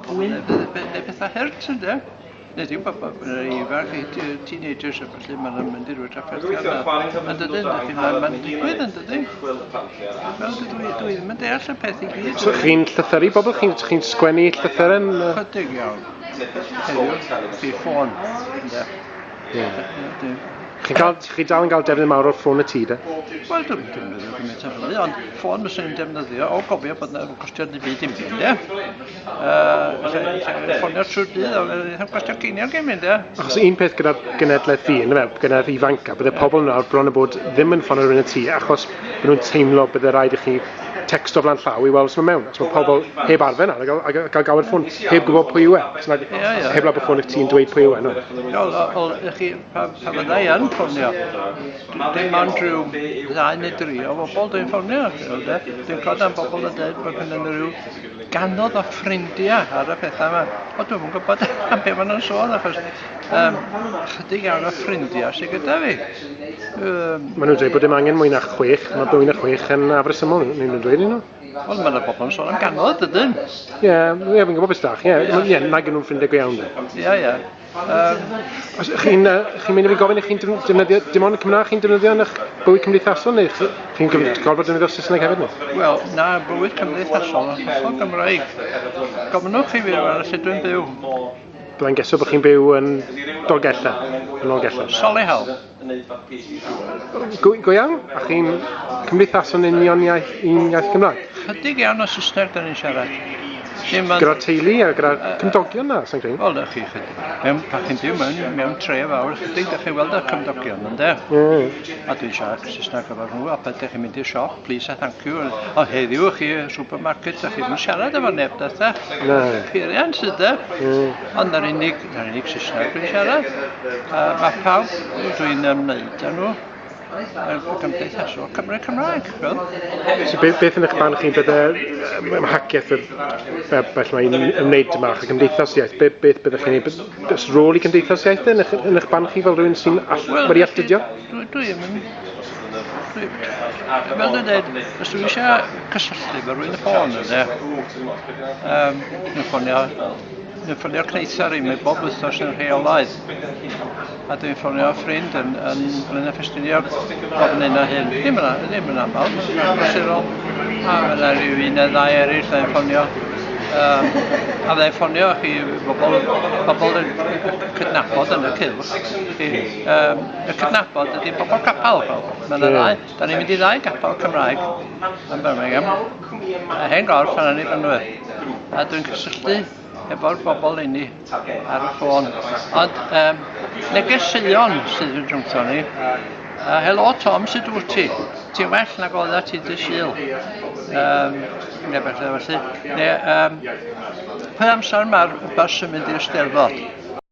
Bethau hert ynde. Nid yw ifanc teenagers a felly mae'n mynd i'r wydrach fferth yn dydyn, mae'n digwydd yn dydyn. Fel dwi ddim yn deall y peth I gyd. So chi'n llythyru bobl? Chi'n sgwennu llythyren? Chydig iawn. Heddiw, fi ffôn. Chi dal yn cael defnydd mawr o'r ffôn y tŷ, de? Wel, dwi'n defnyddio gymaint o hynny, ond ffôn fyswn i'n defnyddio o gofio bod yna gostiau yn byd i'n byd, ie. Ffonio trwy'r dydd, oedd gostiau geiniog i'n mynd, ie. Achos un peth gyda'r genedlaeth fi, gyda'r ifanca, bydde pobl nawr bron o bod ddim yn ffonio rhywun y tŷ, achos bod nhw'n teimlo bydde rhaid I chi text o flan llaw I weld os mae mewn. Os mae pobl heb arfer nawr, a gael gawr ffôn, heb gwybod pwy yw e. Heb la bod ffôn eich ti'n dweud pwy yw e. Pa fydda I yn ffonio? Dim ond rhyw 2 neu 3 o bobl dwi'n ffonio. Dwi'n clod am bobl yn dweud bod gen nhw rhyw ganodd o ffrindiau ar y pethau yma. O, dwi'n yn gwybod am beth maen nhw'n sôn, achos chydig iawn o ffrindiau sydd gyda fi. Maen nhw'n dweud bod dim angen mwy na 6, mae mwy na 6 yn afresymol, ni'n dweud nhw? Wel, mae'n bobl yn sôn am ganodd, ydyn? Ie, fi'n gwybod beth dach. Ie, nag yn nhw'n ffrindiau go iawn. Ie. Chi'n mynd I fi gofyn I chi'n defnyddio, dim ond y Cymraeg chi'n defnyddio yn eich bywyd cymdeithasol, neu chi'n gorfod defnyddio Saesneg hefyd nhw? Wel, na, bywyd cymdeithasol, o Gymraeg. Gofynwch chi fi ar lle dwi'n byw. Byddai'n geso bod chi'n byw yn Dolgella, yn Olgella. Solihull. Go iawn? A chi'n cymdeithasol yn union iaith Gymraeg? Chydig iawn o Saesneg da ni'n siarad. Gyda'r teulu a gyda'r cymdogion na, sy'n credu? Wel, ydych chi chydig. Pa chi'n byw mewn tre fawr, chydig ydych chi weld y cymdogion, ynddo? A dwi'n siarad Saesneg efo nhw, a pan ydych chi'n mynd i'r siop, please a thank you. O heddiw, chi supermarket, ydych chi'n siarad efo neb, ydych? Peirian sydd, ond na'r unig Saesneg dwi'n siarad. Mae pawb dwi'n ymwneud â nhw. Gymdeithasol Cymraeg, fel. So beth yn eich barn chi bydde ymhaciaeth bell mae'n ymwneud yma a cymdeithasiaeth? Beth byddech chi'n ei... Ys rôl I cymdeithasiaeth yn eich barn chi fel rhywun sy'n wedi alltudio? Dwi'n fel dwi'n dweud, os dwi'n eisiau cysylltu efo rhywun y ffôn yna, dwi'n ffonio Cneithar I mi bob wythnos yn rheolaidd. A dwi'n ffonio ffrind yn Blaenau Ffestiniog gofyn hyn a hyn. Ddim yn aml, yn brosurol. A fyna rhyw 1 neu 2 eraill dwi'n ffonio. A dwi'n ffonio chi bobl yn cydnabod yn y cylch. Y cydnabod ydy bobl capal fel. Mae'n ddau. Da ni'n mynd I 2 capal Cymraeg yn Birmingham. A hen gorff yna ni Fynwydd. A dwi'n cysylltu efo'r bobl inni ar y ffôn. Ond negeseuon sydd yn rhwngto ni. Helo Tom, sut wyt ti? Ti'n well nag oedda ti dy Sul? Neu beth felly. Pwy amser mae'r bus yn mynd i'r Steddfod?